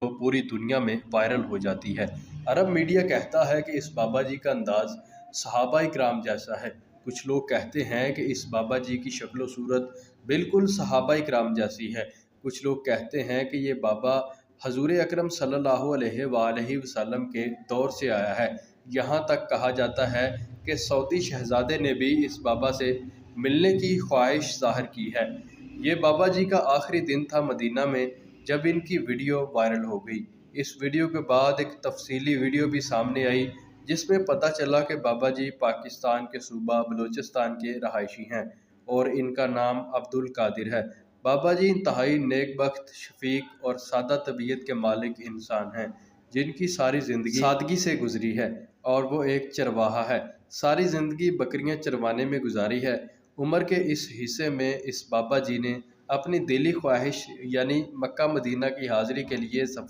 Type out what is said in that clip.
वो पूरी दुनिया में वायरल हो जाती है। अरब मीडिया कहता है कि इस बाबा जी का अंदाज सहाबा-ए-किराम जैसा है। कुछ लोग कहते हैं कि इस बाबा जी की शक्ल सूरत बिल्कुल सहाबा-ए-किराम जैसी है। कुछ लोग कहते हैं कि ये बाबा हजूर अकरम सल्लल्लाहु अलैहि वसल्लम के दौर से आया है। यहाँ तक कहा जाता है कि सऊदी शहजादे ने भी इस बाबा से मिलने की ख्वाहिश जाहिर की है। ये बाबा जी का आखिरी दिन था मदीना में जब इनकी वीडियो वायरल हो गई। इस वीडियो के बाद एक तफसीली वीडियो भी सामने आई जिसमें पता चला कि बाबा जी पाकिस्तान के सूबा बलूचिस्तान के रहायशी हैं और इनका नाम अब्दुल कादिर है। बाबा जी इंतहाई नेकबख्त, शफीक और सादा तबीयत के मालिक इंसान हैं जिनकी सारी ज़िंदगी सादगी से गुजरी है और वो एक चरवाहा है। सारी ज़िंदगी बकरियां चरवाने में गुजारी है। उम्र के इस हिस्से में इस बाबा जी ने अपनी दिली ख्वाहिश यानी मक्का मदीना की हाज़िरी के लिए सफ़र